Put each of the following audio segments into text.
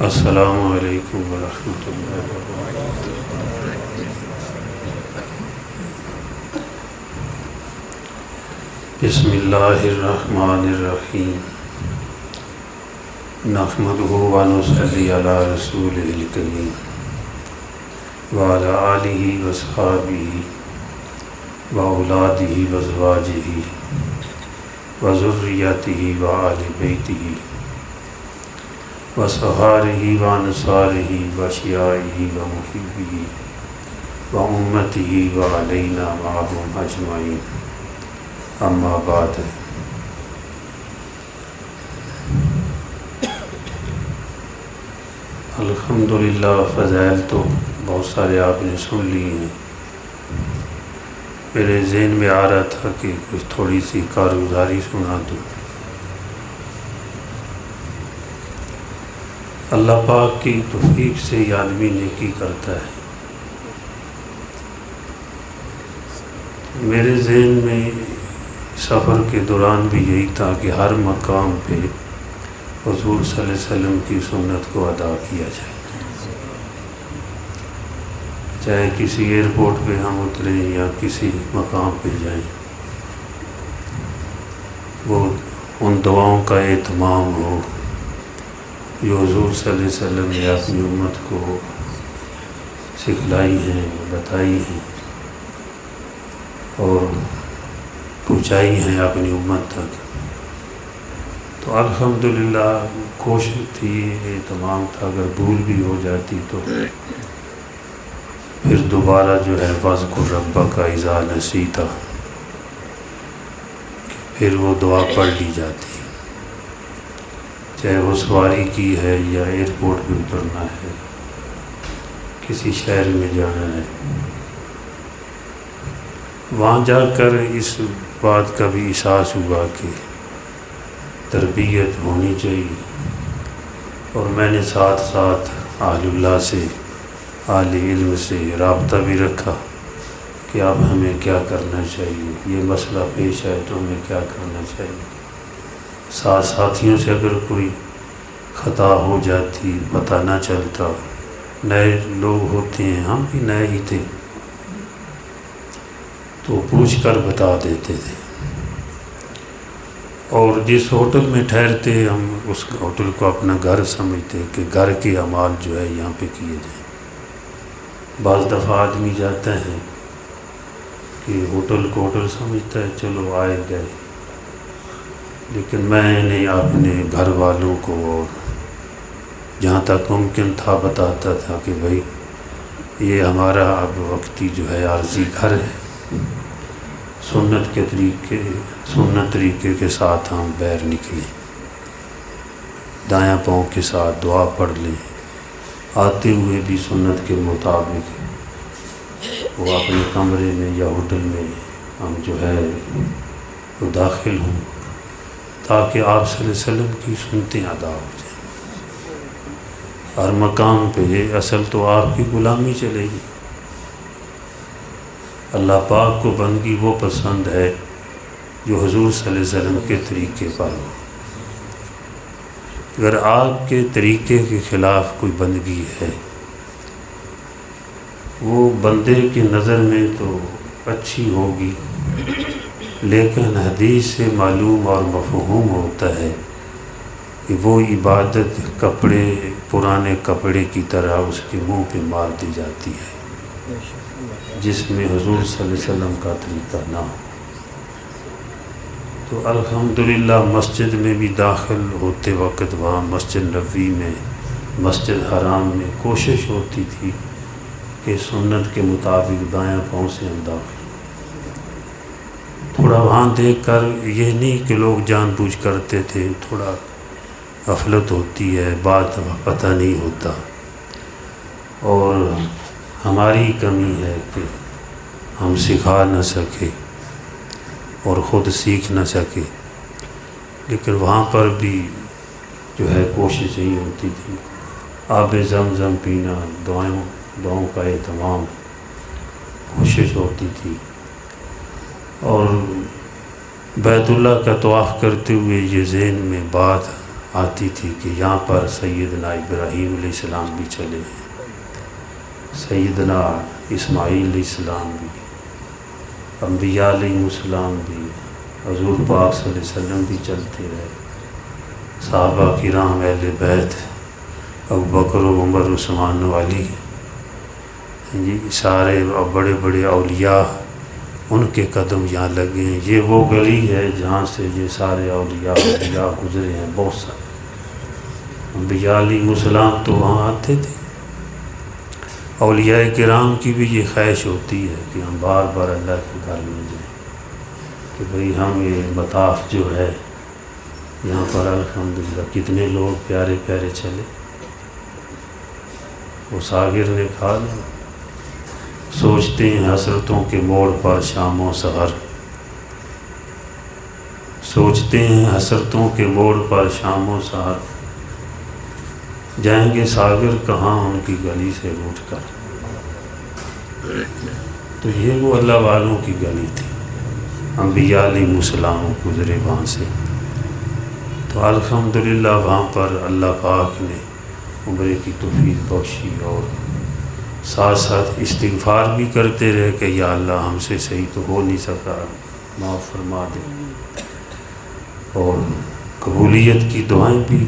السلام علیکم ورحمۃ اللہ وبرکاتہ۔ بسم اللہ الرحمن الرحیم، نحمدہ ونصلی علی رسولہ الکریم وعلی آلہ وصحبہ واولادہ وازواجہ وذریتہ وآل بیتہ وصحارہ وانصارہ وشیعہ ومحبہ وامتہ وعلینا معہم اجمعین، اما بعد۔ الحمدللہ فضائل تو بہت سارے آپ نے سن لیے ہیں۔ میرے ذہن میں آ رہا تھا کہ کچھ تھوڑی سی کارگزاری سنا دوں۔ اللہ پاک کی توفیق سے یہ آدمی نیکی کرتا ہے۔ میرے ذہن میں سفر کے دوران بھی یہی تھا کہ ہر مقام پہ حضور صلی اللہ علیہ وسلم کی سنت کو ادا کیا جائے، چاہے کسی ایئرپورٹ پہ ہم اتریں یا کسی مقام پہ جائیں، وہ ان دعاؤں کا اہتمام ہو جو حضور صلی اللہ علیہ وسلم نے اپنی امت کو سکھلائی ہیں، بتائی ہیں اور پہنچائی ہیں اپنی امت تک۔ تو الحمدللہ کوشش تھی، اہتمام تھا، اگر بھول بھی ہو جاتی تو پھر دوبارہ جو ہے واذکر ربک اذا نسیت، پھر وہ دعا پڑھ لی جاتی، چاہے وہ سواری کی ہے یا ایئرپورٹ پہ اترنا ہے، کسی شہر میں جانا ہے۔ وہاں جا کر اس بات کا بھی احساس ہوا کہ تربیت ہونی چاہیے، اور میں نے ساتھ ساتھ اہل اللہ سے، اہل علم سے رابطہ بھی رکھا کہ اب ہمیں کیا کرنا چاہیے، یہ مسئلہ پیش ہے تو ہمیں کیا کرنا چاہیے۔ ساتھ ساتھیوں سے اگر کوئی خطا ہو جاتی، پتہ نہ چلتا، نئے لوگ ہوتے ہیں، ہم بھی نئے ہی تھے، تو پوچھ کر بتا دیتے تھے۔ اور جس ہوٹل میں ٹھہرتے ہم اس ہوٹل کو اپنا گھر سمجھتے کہ گھر کے اعمال جو ہے یہاں پہ کیے جائیں۔ بعض دفعہ آدمی جاتا ہے کہ ہوٹل کو ہوٹل سمجھتا ہے، چلو آئے گئے، لیکن میں نے اپنے گھر والوں کو اور جہاں تک ممکن تھا بتاتا تھا کہ بھائی یہ ہمارا اب وقتی جو ہے عارضی گھر ہے، سنت طریقے کے ساتھ ہم باہر نکلیں، دایاں پاؤں کے ساتھ دعا پڑھ لیں، آتے ہوئے بھی سنت کے مطابق وہ اپنے کمرے میں یا ہوٹل میں ہم جو ہے وہ داخل ہوں، تاکہ آپ صلی اللہ علیہ وسلم کی سنتیں ادا ہو جائیں۔ ہر مقام پہ اصل تو آپ کی غلامی چلے گی۔ اللہ پاک کو بندگی وہ پسند ہے جو حضور صلی اللہ علیہ وسلم کے طریقے پر ہو۔ اگر آپ کے طریقے کے خلاف کوئی بندگی ہے، وہ بندے کی نظر میں تو اچھی ہوگی، لیکن حدیث سے معلوم اور مفہوم ہوتا ہے کہ وہ عبادت پرانے کپڑے کی طرح اس کے منہ پہ مار دی جاتی ہے، جس میں حضور صلی اللہ علیہ وسلم کا طریقہ نہ ہو۔ تو الحمدللہ مسجد میں بھی داخل ہوتے وقت وہاں مسجد نبوی میں، مسجد حرام میں کوشش ہوتی تھی کہ سنت کے مطابق دایاں پاؤں سے ہم داخل۔ تھوڑا وہاں دیکھ کر یہ نہیں کہ لوگ جان بوجھ کرتے تھے، تھوڑا غفلت ہوتی ہے، بات پتہ نہیں ہوتا، اور ہماری کمی ہے کہ ہم سکھا نہ سکے اور خود سیکھ نہ سکے، لیکن وہاں پر بھی جو ہے کوشش یہی ہوتی تھی، آب زمزم پینا، دعاؤں کا اہتمام، کوشش ہوتی تھی۔ اور بیت اللہ کا طواف کرتے ہوئے یہ ذہن میں بات آتی تھی کہ یہاں پر سیدنا ابراہیم علیہ السلام بھی چلے ہیں، سیدنا اسماعیل علیہ السلام بھی، انبیاء علیہ السلام بھی، حضور پاک صلی اللہ علیہ وسلم بھی چلتے رہے، صحابہ کرام اہل بیت ابوبکر و عمر عثمان و علی جی سارے بڑے بڑے اولیاء ان کے قدم یہاں لگے ہیں۔ یہ وہ گلی ہے جہاں سے یہ سارے اولیاء گزرے ہیں، بہت سارے انبیاء علیہ السلام تو وہاں آتے تھے۔ اولیاء کرام کی بھی یہ خواہش ہوتی ہے کہ ہم بار بار اللہ کے گھر میں جائیں، کہ بھئی ہم یہ مطاف جو ہے یہاں پر الحمدللہ کتنے لوگ پیارے پیارے چلے۔ وہ ساغر نے کہا نا، سوچتے ہیں حسرتوں کے موڑ پر شام و سحر، سوچتے ہیں حسرتوں کے موڑ پر شام و سحر، جائیں گے ساغر کہاں ان کی گلی سے روٹ کر۔ تو یہ وہ اللہ والوں کی گلی تھی، انبیاء علیہ السلام گزرے وہاں سے۔ تو الحمدللہ وہاں پر اللہ پاک نے عمرے کی توفیق بخشی، اور ساتھ ساتھ استغفار بھی کرتے رہے کہ یا اللہ ہم سے صحیح تو ہو نہیں سکا، معاف فرما دے، اور قبولیت کی دعائیں بھی۔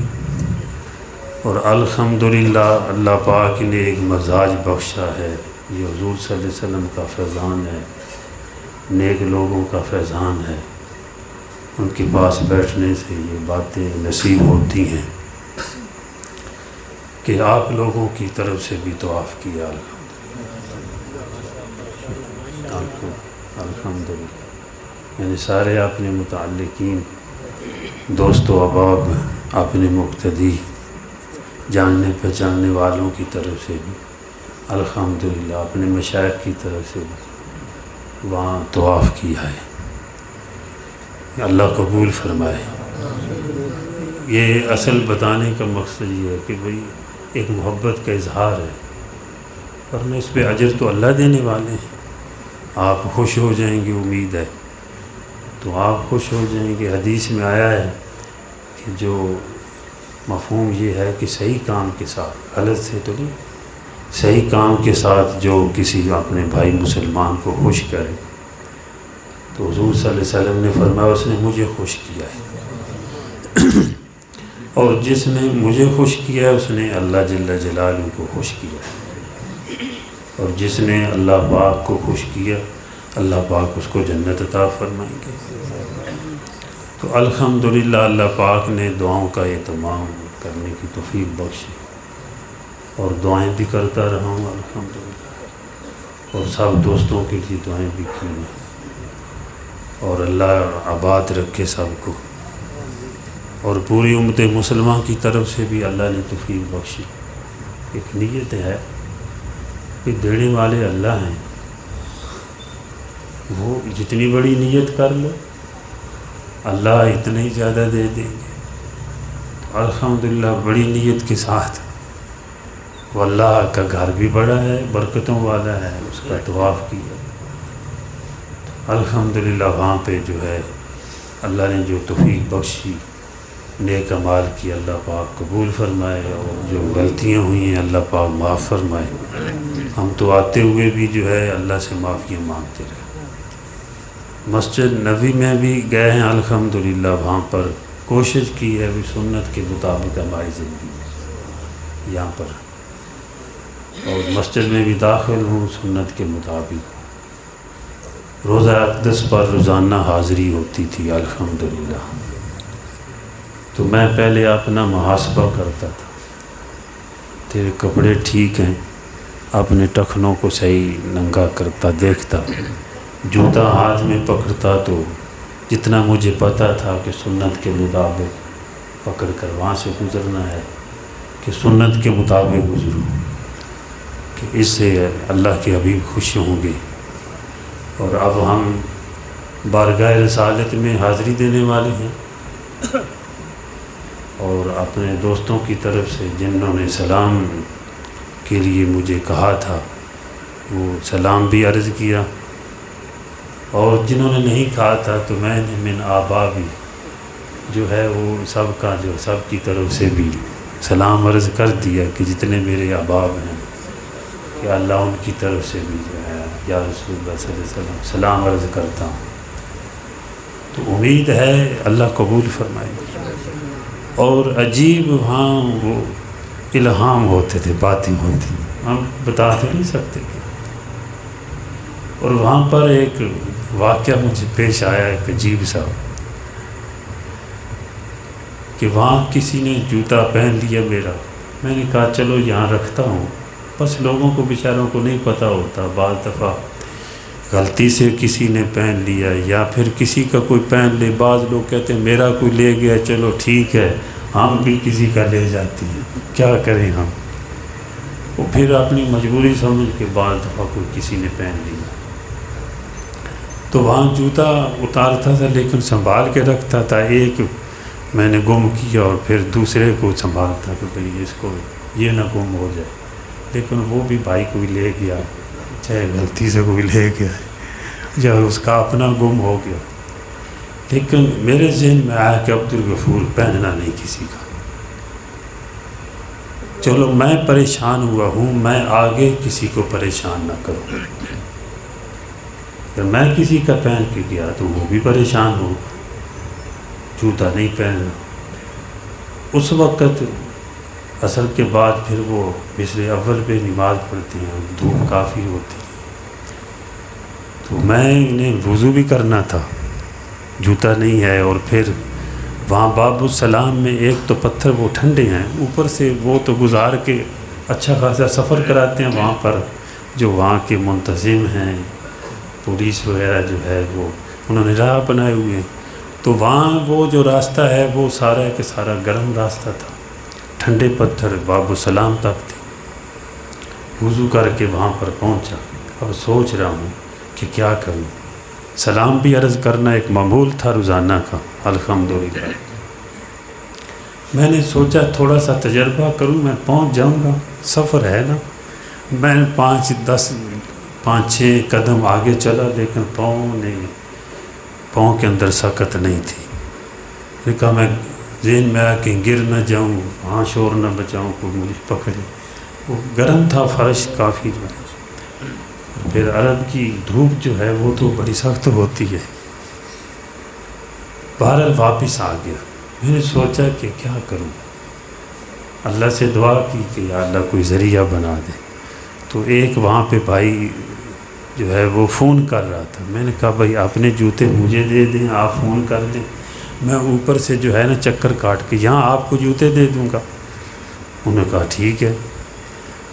اور الحمدللہ اللہ پاک نے ایک مزاج بخشا ہے، یہ حضور صلی اللہ علیہ وسلم کا فیضان ہے، نیک لوگوں کا فیضان ہے، ان کے پاس بیٹھنے سے یہ باتیں نصیب ہوتی ہیں کہ آپ لوگوں کی طرف سے بھی طواف کیا الحمدللہ، یعنی سارے اپنے متعلقین، دوست و احباب، اپنے مقتدی، جاننے پہچاننے والوں کی طرف سے بھی الحمدللہ، اپنے مشائخ کی طرف سے بھی وہاں طواف کیا ہے۔ اللہ قبول فرمائے۔ یہ اصل بتانے کا مقصد یہ ہے کہ بھئی ایک محبت کا اظہار ہے، ورنہ اس پہ اجر تو اللہ دینے والے ہیں۔ آپ خوش ہو جائیں گے، امید ہے تو آپ خوش ہو جائیں گے۔ حدیث میں آیا ہے کہ جو مفہوم یہ ہے کہ صحیح کام کے ساتھ، غلط سے تو نہیں، صحیح کام کے ساتھ جو کسی اپنے بھائی مسلمان کو خوش کرے، تو حضور صلی اللہ علیہ وسلم نے فرمایا اس نے مجھے خوش کیا ہے، اور جس نے مجھے خوش کیا ہے اس نے اللہ جل جلالہ کو خوش کیا ہے، اور جس نے اللہ پاک کو خوش کیا اللہ پاک اس کو جنت عطا فرمائیں گے۔ تو الحمدللہ اللہ پاک نے دعاؤں کا اہتمام کرنے کی توفیق بخشی، اور دعائیں بھی کرتا رہا ہوں الحمدللہ، اور سب دوستوں کے لیے دعائیں بھی کی ہیں، اور اللہ آباد رکھے سب کو، اور پوری امت مسلمہ کی طرف سے بھی اللہ نے توفیق بخشی۔ ایک نیت ہے کہ دینے والے اللہ ہیں، وہ جتنی بڑی نیت کر لو اللہ اتنے ہی زیادہ دے دیں گے۔ تو الحمدللہ بڑی نیت کے ساتھ، وہ اللہ کا گھر بھی بڑا ہے، برکتوں والا ہے، اس کا طواف کیا۔ الحمدللہ وہاں پہ جو ہے اللہ نے جو توفیق بخشی، نیک اعمال کی اللہ پاک قبول فرمائے، اور جو غلطیاں ہوئی ہیں اللہ پاک معاف فرمائے۔ ہم تو آتے ہوئے بھی جو ہے اللہ سے معافیاں مانگتے رہے۔ مسجد نبوی میں بھی گئے ہیں الحمدللہ، وہاں پر کوشش کی ہے بھی سنت کے مطابق ہماری زندگی یہاں پر، اور مسجد میں بھی داخل ہوں سنت کے مطابق۔ روزہ اقدس پر روزانہ حاضری ہوتی تھی الحمدللہ، تو میں پہلے اپنا محاسبہ کرتا تھا، تیرے کپڑے ٹھیک ہیں، اپنے ٹخنوں کو صحیح ننگا کرتا دیکھتا، جوتا ہاتھ میں پکڑتا، تو جتنا مجھے پتا تھا کہ سنت کے مطابق پکڑ کر وہاں سے گزرنا ہے، کہ سنت کے مطابق گزروں، کہ اس سے اللہ کے حبیب خوش ہوں گے۔ اور اب ہم بارگاہ رسالت میں حاضری دینے والے ہیں، اور اپنے دوستوں کی طرف سے جنہوں نے سلام کے لیے مجھے کہا تھا وہ سلام بھی عرض کیا، اور جنہوں نے نہیں کہا تھا تو میں نے من آبابی جو ہے وہ سب کا جو سب کی طرف سے بھی سلام عرض کر دیا کہ جتنے میرے احباب ہیں کہ اللہ ان کی طرف سے بھی جو ہے یا رسول اللہ صلی اللہ علیہ وسلم سلام عرض کرتا ہوں. تو امید ہے اللہ قبول فرمائے. اور عجیب وہاں وہ الہام ہوتے تھے، باتیں ہوتی، ہم بتا تو نہیں سکتے کہ. اور وہاں پر ایک واقعہ مجھے پیش آیا ایک عجیب سا کہ وہاں کسی نے جوتا پہن لیا میرا. میں نے کہا چلو یہاں رکھتا ہوں. بس لوگوں کو بیچاروں کو نہیں پتہ ہوتا، بعض دفعہ غلطی سے کسی نے پہن لیا یا پھر کسی کا کوئی پہن لے. بعض لوگ کہتے ہیں میرا کوئی لے گیا چلو ٹھیک ہے، ہم بھی کسی کا لے جاتے ہیں، کیا کریں ہم. وہ پھر اپنی مجبوری سمجھ کے بعض دفعہ کوئی کسی نے پہن لیا. تو وہاں جوتا اتارتا تھا لیکن سنبھال کے رکھتا تھا. ایک میں نے گم کیا اور پھر دوسرے کو سنبھالتا کہ بھئی اس کو یہ نہ گم ہو جائے. لیکن وہ بھی بھائی کوئی لے گیا، چاہے غلطی سے کوئی لے گیا یا اس کا اپنا گم ہو گیا. لیکن میرے ذہن میں آیا کہ عبدالغفور پہننا نہیں کسی کا. چلو میں پریشان ہوا ہوں، میں آگے کسی کو پریشان نہ کروں. اگر میں کسی کا پہن کے گیا تو وہ بھی پریشان ہوگا. جوتا نہیں پہننا. اس وقت عصر کے بعد پھر وہ بسر اول پہ نماز پڑھتے ہیں، دھوپ کافی ہوتی ہے. تو میں انہیں وضو بھی کرنا تھا، جوتا نہیں ہے. اور پھر وہاں باب السلام میں ایک تو پتھر وہ ٹھنڈے ہیں، اوپر سے وہ تو گزار کے اچھا خاصا سفر کراتے ہیں وہاں پر جو وہاں کے منتظم ہیں، پولیس وغیرہ جو ہے وہ انہوں نے راہ بنائے ہوئے ہیں. تو وہاں وہ جو راستہ ہے وہ سارا کہ سارا گرم راستہ تھا، ٹھنڈے پتھر باب السلام تک تھے. وضو کر کے وہاں پر پہنچا. اب سوچ رہا ہوں کہ کیا کروں. سلام بھی عرض کرنا ایک معمول تھا روزانہ کا الحمدللہ. میں نے سوچا تھوڑا سا تجربہ کروں، میں پہنچ جاؤں گا، سفر ہے نا. میں 5-6 قدم آگے چلا لیکن پاؤں کے اندر سکت نہیں تھی. میں کہا میں ذہن میں آیا کہ گر نہ جاؤں، وہاں شور نہ بچاؤں، کوئی مجھے پکڑے. وہ گرم تھا فرش کافی جو ہے. پھر عرب کی دھوپ جو ہے وہ تو بڑی سخت ہوتی ہے. بہرحال واپس آ گیا. میں نے سوچا کہ کیا کروں. اللہ سے دعا کی کہ یا اللہ کوئی ذریعہ بنا دے. تو ایک وہاں پہ بھائی جو ہے وہ فون کر رہا تھا. میں نے کہا بھائی اپنے جوتے مجھے دے دیں، آپ فون کر دیں، میں اوپر سے جو ہے نا چکر کاٹ کے یہاں آپ کو جوتے دے دوں گا. انہوں نے کہا ٹھیک ہے.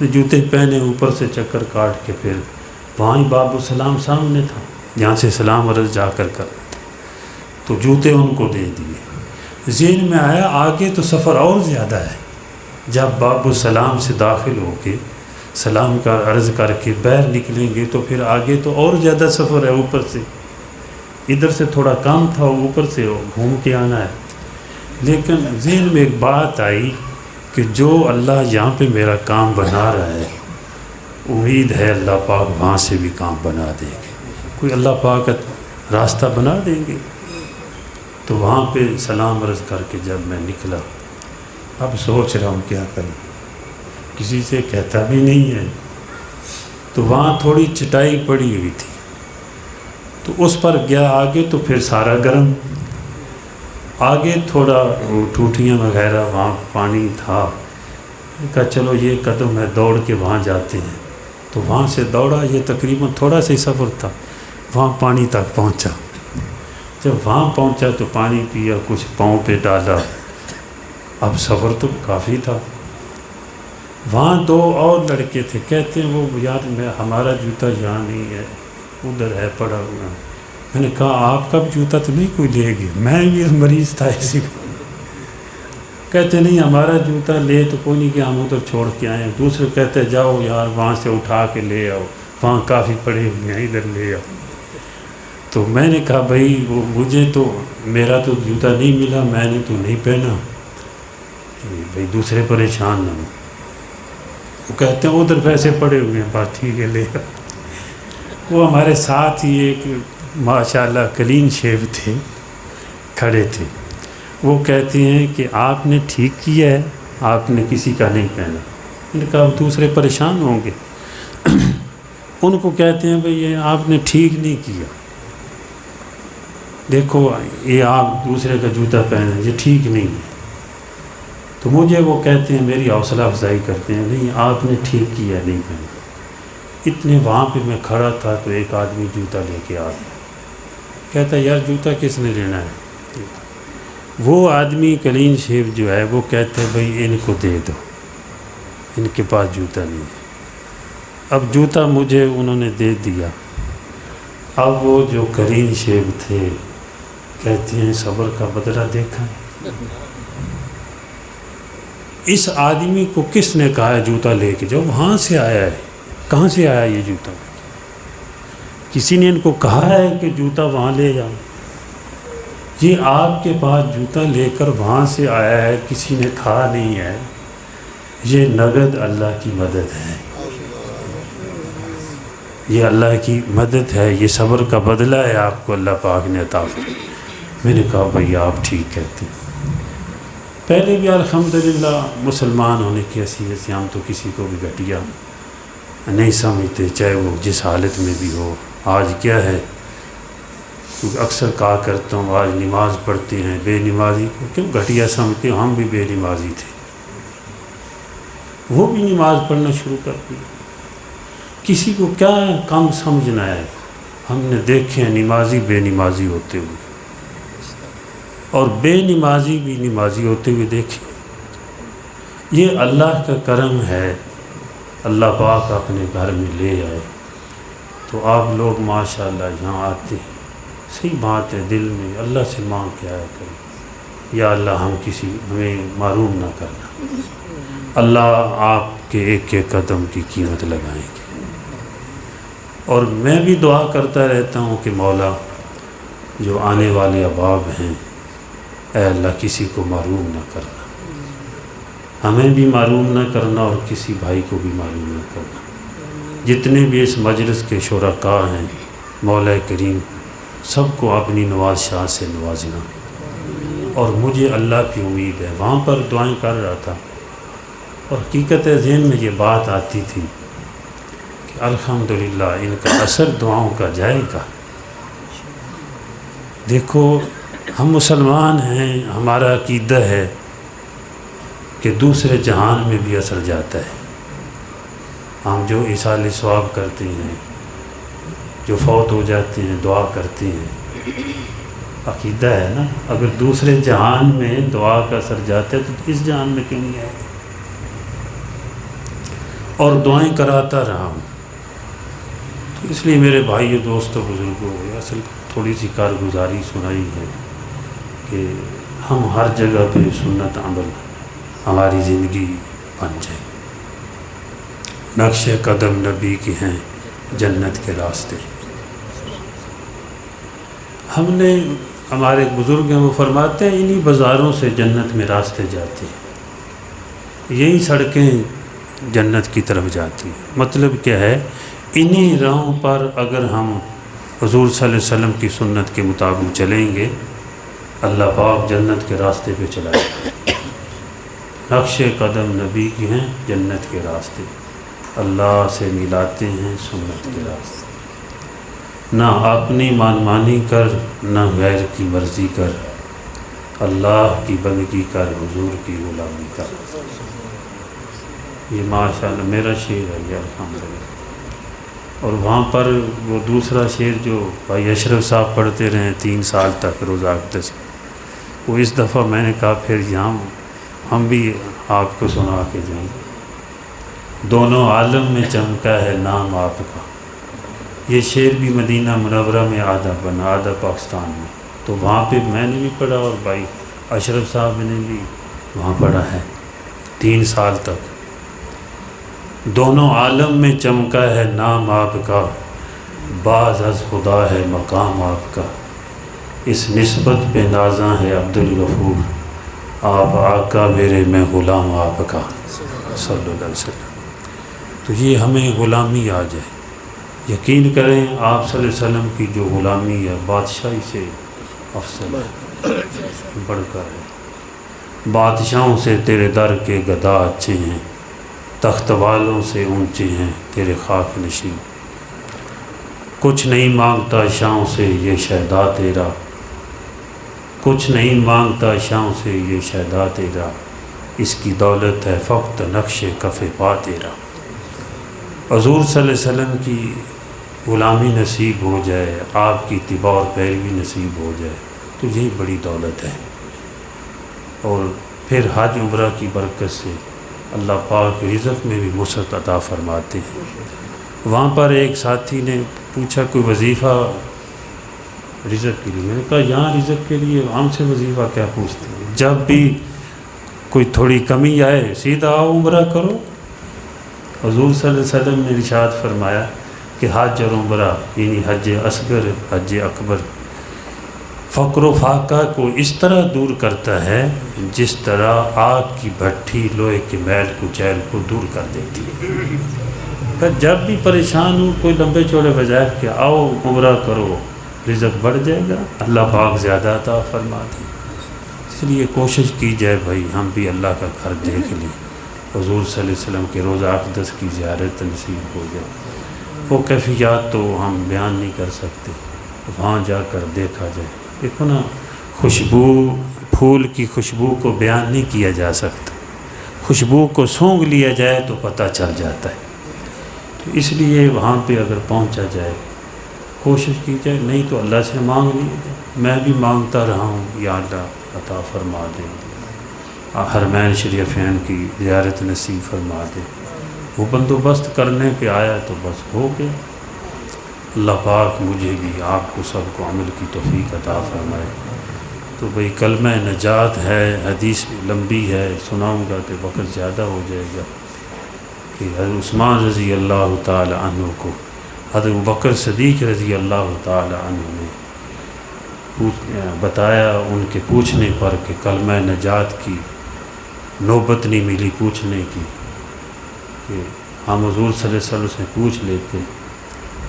جوتے پہنے اوپر سے چکر کاٹ کے پھر وہاں ہی باب السلام سامنے تھا، یہاں سے سلام عرض جا کر کرنا تھا. تو جوتے ان کو دے دیے. ذہن میں آیا آگے تو سفر اور زیادہ ہے. جب باب السلام سے داخل ہو کے سلام کا عرض کر کے باہر نکلیں گے تو پھر آگے تو اور زیادہ سفر ہے. اوپر سے ادھر سے تھوڑا کام تھا، اوپر سے گھوم کے آنا ہے. لیکن ذہن میں ایک بات آئی کہ جو اللہ یہاں پہ میرا کام بنا رہا ہے، امید ہے اللہ پاک وہاں سے بھی کام بنا دیں گے، کوئی اللہ پاک راستہ بنا دیں گے. تو وہاں پہ سلام عرض کر کے جب میں نکلا، اب سوچ رہا ہوں کیا کروں. کسی سے کہتا بھی نہیں ہے. تو وہاں تھوڑی چٹائی پڑی ہوئی تھی تو اس پر گیا آگے. تو پھر سارا گرم. آگے تھوڑا ٹوٹیاں وغیرہ وہاں پانی تھا. کہا چلو یہ قدم ہے، دوڑ کے وہاں جاتے ہیں. تو وہاں سے دوڑا. یہ تقریباً تھوڑا سا ہی سفر تھا. وہاں پانی تک پہنچا. جب وہاں پہنچا تو پانی پیا، کچھ پاؤں پہ ڈالا. اب سفر تو کافی تھا. وہاں 2 اور لڑکے تھے. کہتے ہیں وہ یار ہمارا جوتا یہاں نہیں ہے، ادھر ہے پڑا ہوا ہے. میں نے کہا آپ کا بھی جوتا تو نہیں کوئی لے گیا؟ میں یہ مریض تھا اسی کو. کہتے نہیں ہمارا جوتا لے تو کوئی نہیں کہ ہم ادھر چھوڑ کے آئے ہیں. دوسرے کہتے جاؤ یار وہاں سے اٹھا کے لے آؤ، وہاں کافی پڑے ہوئے ہیں، ادھر لے آؤ. تو میں نے کہا بھائی وہ مجھے تو میرا تو جوتا نہیں ملا، میں نے تو نہیں پہنا، بھائی دوسرے پریشان نہ ہو. وہ کہتے ہیں ادھر پیسے پڑے ہوئے ہیں، بات ٹھیک ہے لے آؤ. وہ ہمارے ساتھ ہی ایک ماشاءاللہ کلین شیو تھے، کھڑے تھے. وہ کہتے ہیں کہ آپ نے ٹھیک کیا ہے، آپ نے کسی کا نہیں پہنا۔ ان کا اب دوسرے پریشان ہوں گے، ان کو کہتے ہیں بھئی یہ آپ نے ٹھیک نہیں کیا، دیکھو یہ آپ دوسرے کا جوتا پہنے، یہ ٹھیک نہیں ہے۔ تو مجھے وہ کہتے ہیں، میری حوصلہ افزائی کرتے ہیں، نہیں آپ نے ٹھیک کیا، نہیں پہنا۔ اتنے وہاں پہ میں کھڑا تھا تو ایک آدمی جوتا لے کے آ گیا، کہتا یار جوتا کس نے لینا ہے؟ وہ آدمی کلین شیف جو ہے وہ کہتے ہیں بھئی ان کو دے دو، ان کے پاس جوتا نہیں ہے۔ اب جوتا مجھے انہوں نے دے دیا۔ اب وہ جو کلین شیف تھے کہتے ہیں صبر کا بدلہ دیکھا ہے؟ اس آدمی کو کس نے کہا ہے جوتا لے کے جاؤ؟ وہاں سے آیا ہے، کہاں سے آیا یہ جوتا؟ کسی نے ان کو کہا ہے کہ جوتا وہاں لے جاؤ؟ یہ آپ کے پاس جوتا لے کر وہاں سے آیا ہے، کسی نے کہا نہیں ہے۔ یہ نگد اللہ کی مدد ہے، یہ اللہ کی مدد ہے، یہ صبر کا بدلہ ہے آپ کو اللہ پاک نے عطا فرمایا۔ میں نے کہا بھئی آپ ٹھیک کہتے ہیں۔ پہلے بھی الحمدللہ مسلمان ہونے کی حیثیت سے ہم تو کسی کو بھی گھٹیا نہیں سمجھتے، چاہے وہ جس حالت میں بھی ہو۔ آج کیا ہے، کیونکہ اکثر کہا کرتا ہوں آج نماز پڑھتے ہیں بے نمازی کو کیوں گھٹیا سمجھتے ہو؟ ہم بھی بے نمازی تھے، وہ بھی نماز پڑھنا شروع کر دیا۔ کسی کو کیا کم سمجھنا ہے؟ ہم نے دیکھے ہیں نمازی بے نمازی ہوتے ہوئے، اور بے نمازی بھی نمازی ہوتے ہوئے دیکھے۔ یہ اللہ کا کرم ہے، اللہ پاک اپنے گھر میں لے آئے تو آپ لوگ ماشاءاللہ یہاں آتے ہیں۔ صحیح بات ہے، دل میں اللہ سے مانگ کے آیا کریں، یا اللہ ہمیں معروم نہ کرنا، اللہ آپ کے ایک ایک قدم کی قیمت لگائیں گے۔ اور میں بھی دعا کرتا رہتا ہوں کہ مولا جو آنے والے احباب ہیں، اے اللہ کسی کو معروم نہ کرنا، ہمیں بھی معروم نہ کرنا اور کسی بھائی کو بھی معروم نہ کرنا۔ جتنے بھی اس مجلس کے شرکاء ہیں، مولا کریم سب کو اپنی نواز شاہ سے نوازنا۔ اور مجھے اللہ کی امید ہے، وہاں پر دعائیں کر رہا تھا اور حقیقت ذہن میں یہ بات آتی تھی کہ الحمدللہ ان کا اثر دعاؤں کا جائے گا۔ دیکھو ہم مسلمان ہیں، ہمارا عقیدہ ہے کہ دوسرے جہان میں بھی اثر جاتا ہے۔ ہم جو ایصال ثواب کرتے ہیں، جو فوت ہو جاتے ہیں دعا کرتے ہیں، عقیدہ ہے نا، اگر دوسرے جہان میں دعا کا اثر جاتا ہے تو اس جہان میں کیوں نہیں آئے گا؟ اور دعائیں کراتا رہا ہوں۔ تو اس لیے میرے بھائیو دوستو بزرگوں، اصل تھوڑی سی کارگزاری سنائی ہے کہ ہم ہر جگہ پہ سنت عمل ہماری زندگی بن جائے۔ نقش قدم نبی کے ہیں جنت کے راستے۔ ہم نے ہمارے بزرگ ہیں وہ فرماتے ہیں انہی بازاروں سے جنت میں راستے جاتے ہیں، یہی سڑکیں جنت کی طرف جاتی ہیں۔ مطلب کیا ہے، انہی راہوں پر اگر ہم حضور صلی اللہ علیہ وسلم کی سنت کے مطابق چلیں گے، اللہ پاک جنت کے راستے پہ چلائے گا۔ نقش قدم نبی کی ہیں جنت کے راستے، اللہ سے ملاتے ہیں سنت کے راستے۔ نہ اپنی مانی کر، نہ غیر کی مرضی کر، اللہ کی بندگی کر، حضور کی غلامی کر۔ یہ ماشاءاللہ میرا شعر ہے یہ الحمدللہ۔ اور وہاں پر وہ دوسرا شعر جو بھائی اشرف صاحب پڑھتے رہے 3 سال تک روزہ اقدس، وہ اس دفعہ میں نے کہا پھر یہاں ہم بھی آپ کو سنا کے جائیں گے۔ دونوں عالم میں چمکا ہے نام آپ کا، یہ شعر بھی مدینہ منورہ میں آدھا بنا، آدھا پاکستان میں، تو وہاں پہ میں نے بھی پڑھا اور بھائی اشرف صاحب نے بھی وہاں پڑھا ہے 3 سال تک۔ دونوں عالم میں چمکا ہے نام آپ کا، باز از خدا ہے مقام آپ کا، اس نسبت پہ نازاں ہے عبدالغفور، آپ آقا میرے میں غلام آپ کا صلی اللہ علیہ وسلم۔ تو یہ ہمیں غلامی آ جائے، یقین کریں آپ صلی اللہ علیہ وسلم کی جو غلامی ہے بادشاہی سے افضل ہے، بڑھ کر ہے۔ بادشاہوں سے تیرے در کے گدا اچھے ہیں، تخت والوں سے اونچے ہیں تیرے خاک نشین۔ کچھ نہیں مانگتا شاہوں سے یہ شہدا تیرا، کچھ نہیں مانگتا شاہوں سے یہ شہدا تیرا، اس کی دولت ہے فقط نقش کف پا تیرا۔ حضور صلی اللہ علیہ وسلم کی غلامی نصیب ہو جائے، آپ کی اتباع اور پیروی نصیب ہو جائے تو یہی بڑی دولت ہے۔ اور پھر حج عمرہ کی برکت سے اللہ پاک رزق میں بھی وسعت عطا فرماتے ہیں۔ وہاں پر ایک ساتھی نے پوچھا کوئی وظیفہ رزق کے لیے، میں نے کہا یہاں رزق کے لیے ہم سے وظیفہ کیا پوچھتے ہیں، جب بھی کوئی تھوڑی کمی آئے سیدھا آؤ عمرہ کرو۔ حضور صلی اللہ علیہ وسلم نے ارشاد فرمایا کہ حج اور عمرہ یعنی حج اصغر حج اکبر فقر و فاقہ کو اس طرح دور کرتا ہے جس طرح آگ کی بھٹی لوہے کے میل کچیل کو دور کر دیتی ہے۔ پھر جب بھی پریشان ہو کوئی لمبے چوڑے وظائف کہ آؤ عمرہ کرو، رزق بڑھ جائے گا، اللہ پاک زیادہ عطا فرما دے۔ اس لیے کوشش کی جائے بھائی ہم بھی اللہ کا گھر دیکھ لیں، حضور صلی اللہ علیہ وسلم کے روضہ اقدس کی زیارت نصیب ہو جائے۔ وہ کیفیات تو ہم بیان نہیں کر سکتے، وہاں جا کر دیکھا جائے۔ دیکھو نا، خوشبو، پھول کی خوشبو کو بیان نہیں کیا جا سکتا، خوشبو کو سونگھ لیا جائے تو پتہ چل جاتا ہے۔ تو اس لیے وہاں پہ اگر پہنچا جائے کوشش کی جائے، نہیں تو اللہ سے مانگ لیا جائے۔ میں بھی مانگتا رہا ہوں یا اللہ عطا فرما دے، حرمین شریفین کی زیارت نصیب فرما دے۔ وہ بندوبست کرنے پہ آیا تو بس ہو گیا۔ اللہ پاک مجھے بھی آپ کو سب کو عمل کی توفیق عطا فرمائے۔ تو بھئی کلمہ نجات ہے، حدیث لمبی ہے، سناؤں گا کہ وقت زیادہ ہو جائے گا، کہ حضرت عثمان رضی اللہ تعالی عنہ کو حضرت ابوبکر صدیق رضی اللہ تعالی عنہ نے بتایا، ان کے پوچھنے پر کہ کلمہ نجات کی نوبت نہیں ملی پوچھنے کی، کہ ہم حضور صلی اللہ علیہ وسلم سے پوچھ لیتے،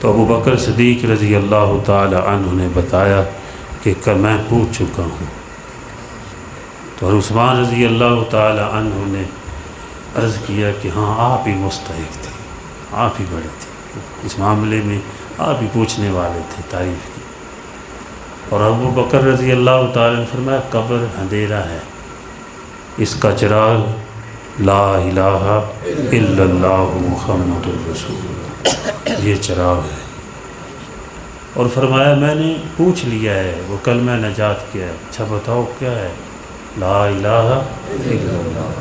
تو ابوبکر صدیق رضی اللہ تعالی عنہ نے بتایا کہ میں پوچھ چکا ہوں۔ تو عثمان رضی اللہ تعالی عنہ نے عرض کیا کہ ہاں آپ ہی مستحق تھے، آپ ہی بڑے تھے، اس معاملے میں آپ ہی پوچھنے والے تھے، تعریف کی۔ اور ابوبکر رضی اللہ تعالی نے فرمایا قبر اندھیرا ہے، اس کا چراغ لا الہ الا اللہ محمد الرسول اللہ، یہ چراغ ہے۔ اور فرمایا میں نے پوچھ لیا ہے وہ کلمہ نجات کیا ہے، اچھا بتاؤ کیا ہے؟ لا الہ الا اللہ،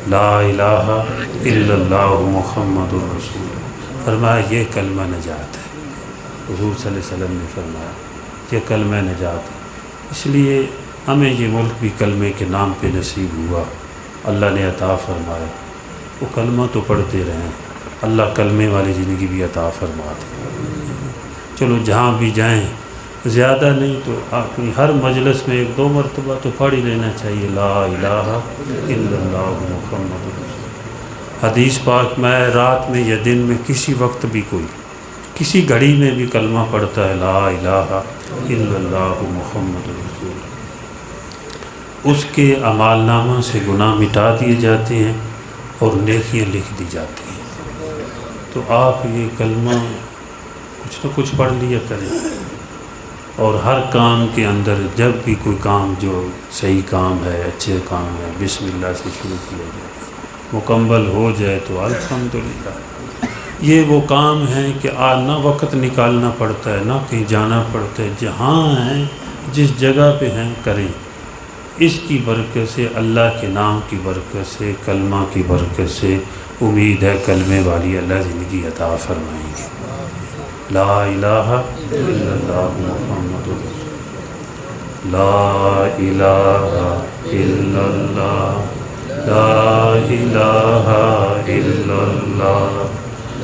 لا الہ الا اللہ محمد الرسول اللہ۔ فرمایا یہ کلمہ نجات ہے، حضور صلی اللہ علیہ وسلم نے فرمایا یہ کلمہ نجات ہے۔ اس لیے ہمیں یہ ملک بھی کلمے کے نام پہ نصیب ہوا، اللہ نے عطا فرمایا، وہ کلمہ تو پڑھتے رہیں، اللہ کلمے والی زندگی بھی عطا فرما دے۔ چلو جہاں بھی جائیں زیادہ نہیں تو اپنی ہر مجلس میں 1-2 مرتبہ تو پڑھ ہی لینا چاہیے لا الہ الا اللہ محمد رسول اللہ۔ حدیث پاک میں رات میں یا دن میں کسی وقت بھی کوئی کسی گھڑی میں بھی کلمہ پڑھتا ہے لا الہ الا اللہ محمد رسول اللہ، اس کے اعمال نامہ سے گناہ مٹا دیے جاتے ہیں اور نیکیاں لکھ دی جاتی ہیں۔ تو آپ یہ کلمہ کچھ نہ کچھ پڑھ لیا کریں، اور ہر کام کے اندر جب بھی کوئی کام جو صحیح کام ہے، اچھے کام ہے، بسم اللہ سے شروع کیا جائے، مکمل ہو جائے تو الحمدللہ۔ یہ وہ کام ہے کہ نہ وقت نکالنا پڑتا ہے، نہ کہیں جانا پڑتا ہے، جہاں ہیں جس جگہ پہ ہیں کریں۔ اس کی برکت سے، اللہ کے نام کی برکت سے، کلمہ کی برکت سے امید ہے کلمے والی اللہ زندگی عطا فرمائیں گے۔ لا الہ الا اللہ محمد رسول اللہ، لا الہ الا اللہ، لا الہ الا اللہ،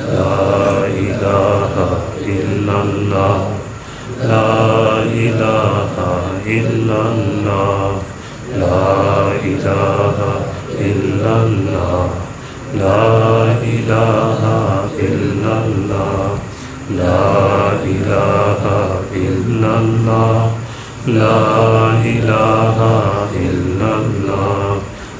لا الہ الا اللہ، لا الہ الا اللہ، لا الہ الا اللہ، لا الہ الا اللہ، لا الہ الا اللہ، لا الہ الا اللہ۔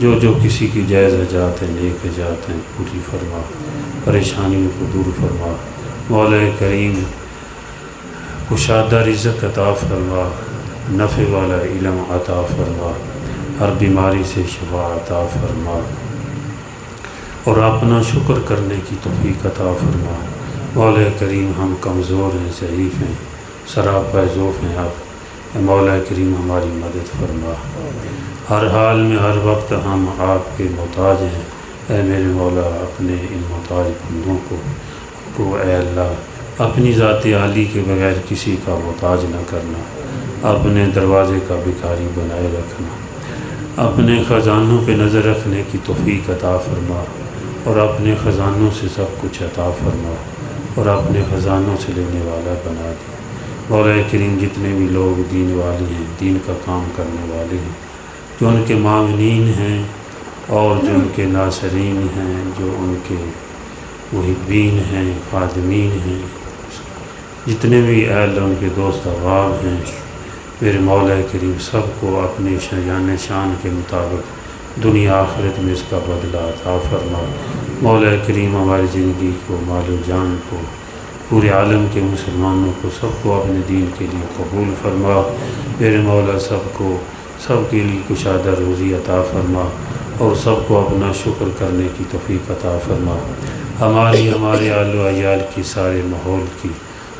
جو کسی کی جائز حاجات ہیں نیک حاجات ہیں پوری فرما، پریشانیوں کو دور فرما، مولا کریم کشادہ رزق عطا فرما، نفع والا علم عطا فرما، ہر بیماری سے شفا عطا فرما، اور اپنا شکر کرنے کی توفیق عطا فرما۔ مولا کریم ہم کمزور ہیں، ضعیف ہیں، سراپا ضعف ہیں، اب مولا کریم ہماری مدد فرما۔ ہر حال میں ہر وقت ہم آپ کے محتاج ہیں، اے میرے مولا اپنے ان محتاج بندوں کو اے اللہ اپنی ذات عالی کے بغیر کسی کا محتاج نہ کرنا، اپنے دروازے کا بھکاری بنائے رکھنا، اپنے خزانوں پہ نظر رکھنے کی توفیق عطا فرما، اور اپنے خزانوں سے سب کچھ عطا فرما، اور اپنے خزانوں سے لینے والا بنا دے۔ مولا کریم جتنے بھی لوگ دین والے ہیں، دین کا کام کرنے والے ہیں، جو ان کے معاونین ہیں اور جو ان کے ناصرین ہیں، جو ان کے محبین ہیں، خادمین ہیں، جتنے بھی اہل ان کے دوست احباب ہیں، میرے مولا کریم سب کو اپنے شان کے مطابق دنیا آخرت میں اس کا بدلہ عطا فرما۔ مولا کریم ہماری زندگی کو، مال و جان کو، پورے عالم کے مسلمانوں کو سب کو اپنے دین کے لیے قبول فرما۔ میرے مولا سب کے لیے کشادہ روزی عطا فرما، اور سب کو اپنا شکر کرنے کی توفیق عطا فرما۔ ہمارے آل و عیال کی، سارے ماحول کی،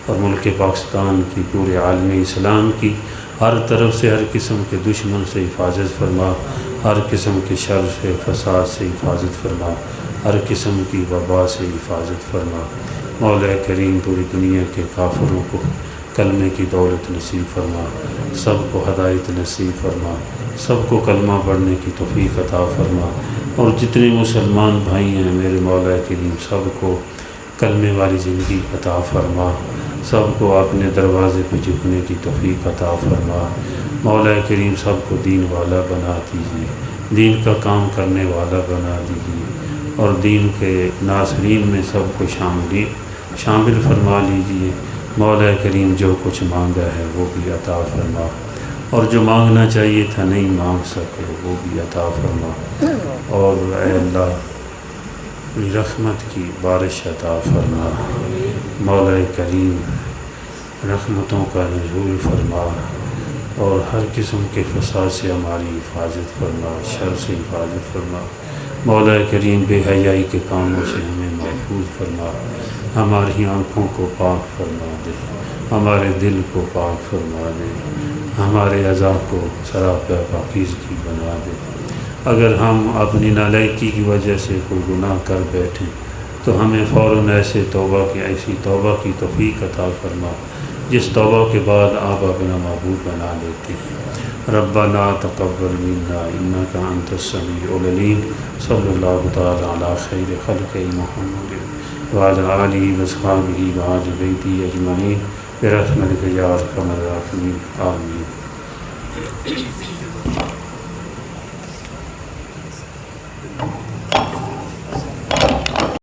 اور ملک پاکستان کی، پورے عالم اسلام کی ہر طرف سے ہر قسم کے دشمن سے حفاظت فرما، ہر قسم کے شر سے، فساد سے حفاظت فرما، ہر قسم کی وبا سے حفاظت فرما۔ مولا کریم پوری دنیا کے کافروں کو کلمے کی دولت نصیب فرما، سب کو ہدایت نصیب فرما، سب کو کلمہ پڑھنے کی توفیق عطا فرما، اور جتنے مسلمان بھائی ہیں میرے مولا کریم سب کو کلمے والی زندگی عطا فرما، سب کو اپنے دروازے پہ جھکنے کی توفیق عطا فرما۔ مولا کریم سب کو دین والا بنا دیجیے، دین کا کام کرنے والا بنا دیجیے، اور دین کے ناصرین میں سب کو شامل فرما لیجیے۔ مولا کریم جو کچھ مانگا ہے وہ بھی عطا فرما، اور جو مانگنا چاہیے تھا نہیں مانگ سکے وہ بھی عطا فرما، اور اے اللہ اپنی رحمت کی بارش عطا فرما۔ مولا کریم رحمتوں کا نزول فرما، اور ہر قسم کے فساد سے ہماری حفاظت فرما، شر سے حفاظت فرما۔ مولا کریم بے حیائی کے کاموں سے ہمیں محفوظ فرما، ہماری آنکھوں کو پاک فرما دے، ہمارے دل کو پاک فرما دے، ہمارے اعضاء کو سراپا پاکیزگی بنا دے۔ اگر ہم اپنی نالائکی کی وجہ سے کوئی گناہ کر بیٹھیں تو ہمیں فوراً ایسی توبہ کی توفیق عطا فرما جس توبہ کے بعد آپ اپنا معبود بنا لیتے ہیں۔ ربنا تقبل منا انک انت السمیع العلیم۔ صلی اللہ تعالی علی خیر خلق محمد وعلی آلہ واصحابہ وآل بیتہ اجمعین برحمتک یا ارحم الراحمین، آمین۔